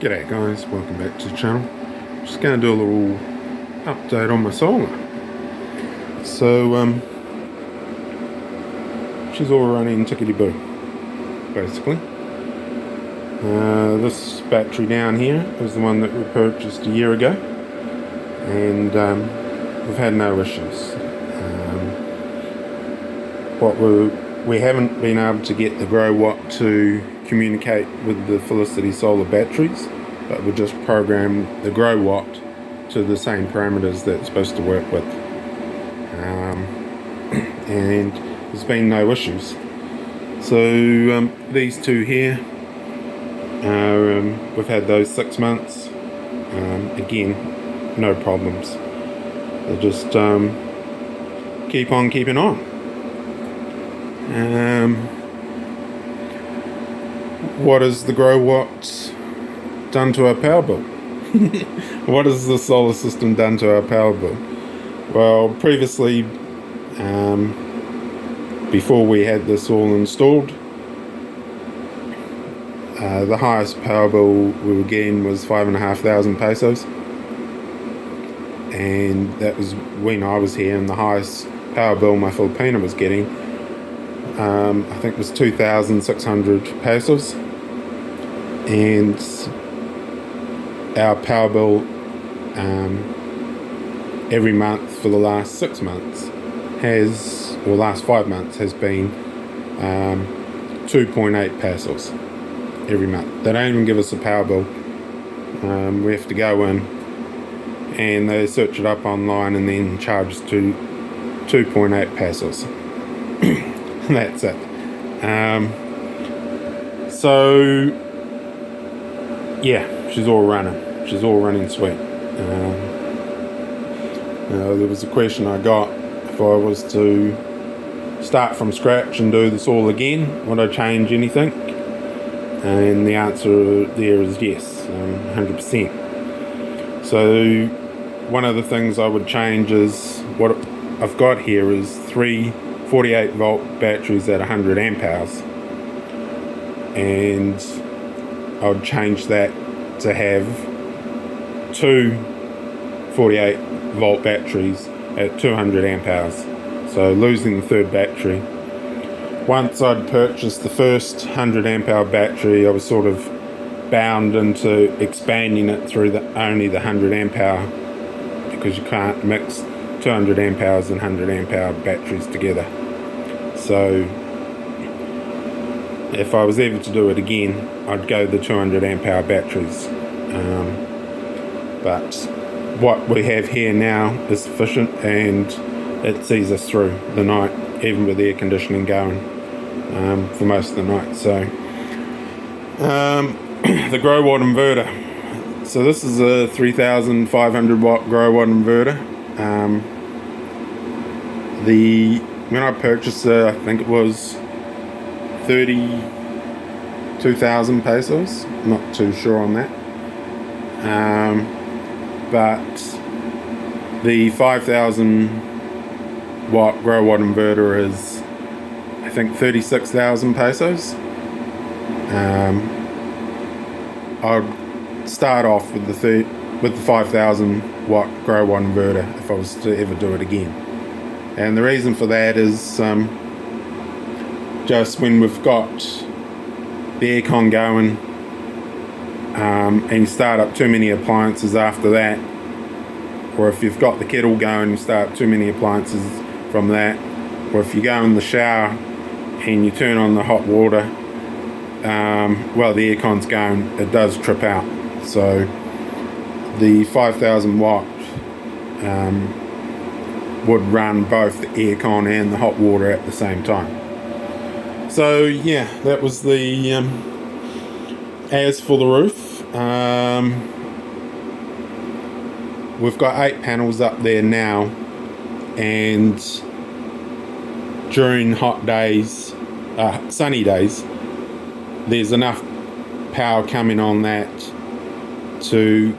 G'day guys, welcome back to the channel. Just going to do a little update on my solar. So she's all running tickety-boo, basically. This battery down here is the one that we purchased a year ago, and we've had no issues. We haven't been able to get the Growatt to communicate with the Felicity solar batteries, but we just programmed the Growatt to the same parameters that it's supposed to work with, and there's been no issues. So these two here, we've had those 6 months. Again, no problems. They just keep on keeping on. What has the Growatt done to our power bill? What has the solar system done to our power bill? Well, previously, before we had this all installed, the highest power bill we were getting was 5,500 pesos, and that was when I was here, and the highest power bill my Filipina was getting, I think it was 2,600 pesos, and our power bill every month for the last 6 months last 5 months has been 2.8 pesos every month. They don't even give us a power bill. We have to go in and they search it up online and then charge us to 2.8 pesos. That's it. So yeah, she's all running sweet. There was a question I got, if I was to start from scratch and do this all again, would I change anything? And the answer there is yes, 100%. So one of the things I would change is, what I've got here is 3 48 volt batteries at 100 amp hours, and I would change that to have 2 48 volt batteries at 200 amp hours, so losing the third battery. Once I'd purchased the first 100 amp hour battery, I was sort of bound into expanding it through only the 100 amp hour, because you can't mix 200 amp hours and 100 amp hour batteries together. So if I was ever to do it again, I'd go the 200 amp hour batteries. But what we have here now is sufficient, and it sees us through the night, even with air conditioning going for most of the night. So the Growatt inverter. So this is a 3,500 watt Growatt inverter. When I purchased it, I think it was 32,000 pesos. I'm not too sure on that. But the 5,000 watt Growatt inverter is, I think, 36,000 pesos. I'd start off with the 5,000 watt Growatt inverter if I was to ever do it again. And the reason for that is just when we've got the aircon going, and you start up too many appliances after that, or if you've got the kettle going, you start up too many appliances from that, or if you go in the shower and you turn on the hot water while the aircon's going, it does trip out. So the 5,000 watt would run both the aircon and the hot water at the same time. So yeah, that was the as for the roof, we've got 8 panels up there now, and during hot days, sunny days, there's enough power coming on that to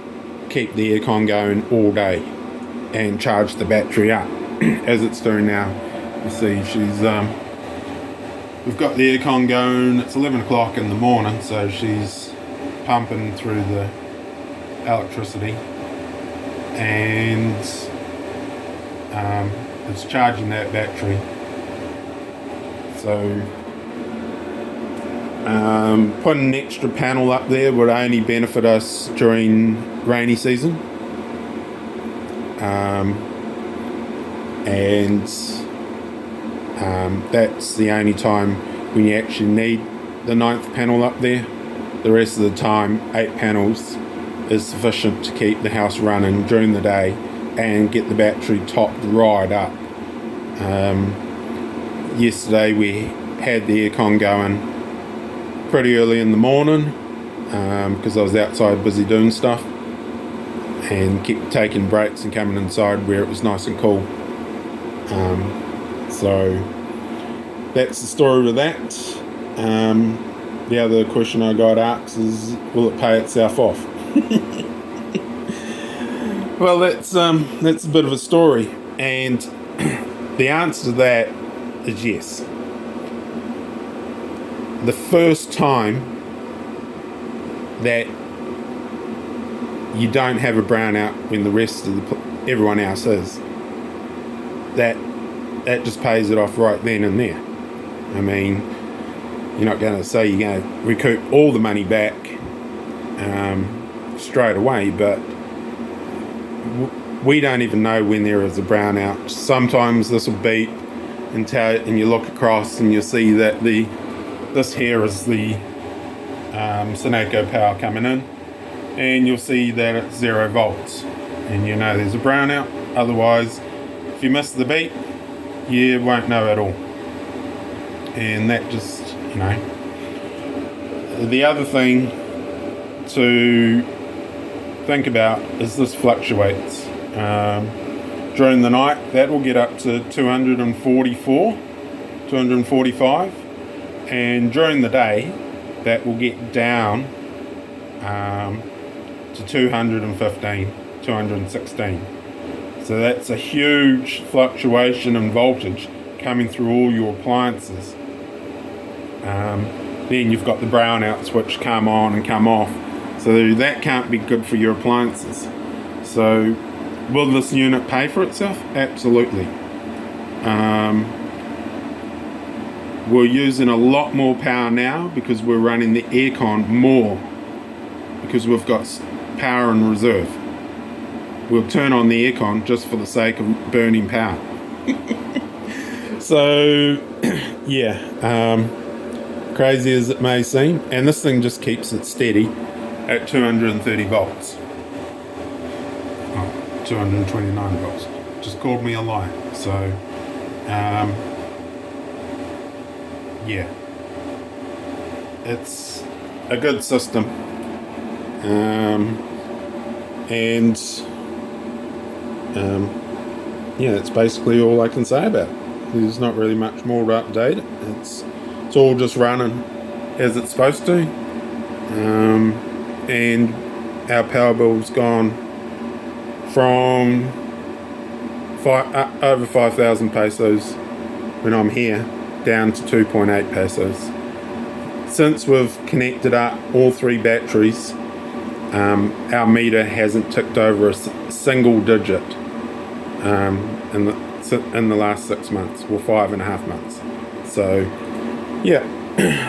keep the aircon going all day and charge the battery up as it's doing now. You see, we've got the aircon going. It's 11 o'clock in the morning, so she's pumping through the electricity, and it's charging that battery. So putting an extra panel up there would only benefit us during rainy season, and that's the only time when you actually need the 9th panel up there. The rest of the time, 8 panels is sufficient to keep the house running during the day and get the battery topped right up. Yesterday we had the aircon going pretty early in the morning because I was outside busy doing stuff, and kept taking breaks and coming inside where it was nice and cool. So that's the story with that. The other question I got asked is, will it pay itself off? Well, that's a bit of a story, and the answer to that is yes. The first time that you don't have a brownout when the rest of everyone else is, that just pays it off right then and there. I mean, you're not going to say you're going to recoup all the money back straight away, but we don't even know when there is a brownout. Sometimes this will beep and you look across and you'll see that this here is the Sunoco power coming in, and you'll see that it's 0 volts, and you know there's a brownout. Otherwise, if you miss the beep, you won't know at all. And that just, the other thing to think about is this fluctuates. During the night, that will get up to 244, 245, and during the day, that will get down to 215, 216. So that's a huge fluctuation in voltage coming through all your appliances. Then you've got the brownouts which come on and come off, so that can't be good for your appliances. So will this unit pay for itself? Absolutely. We're using a lot more power now because we're running the aircon more, because we've got power in reserve. We'll turn on the aircon just for the sake of burning power. So yeah, crazy as it may seem, and this thing just keeps it steady at 230 volts. 229 volts. Just called me a liar. So yeah, it's a good system, and yeah, that's basically all I can say about it. There's not really much more to update it. It's all just running as it's supposed to, and our power bill's gone from over 5,000 pesos when I'm here down to 2.8 pesos. Since we've connected up all 3 batteries, our meter hasn't ticked over a single digit in the last 6 months, or 5.5 months. So yeah,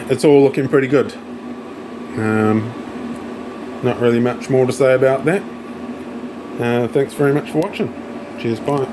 it's all looking pretty good. Not really much more to say about that. Thanks very much for watching. Cheers, bye.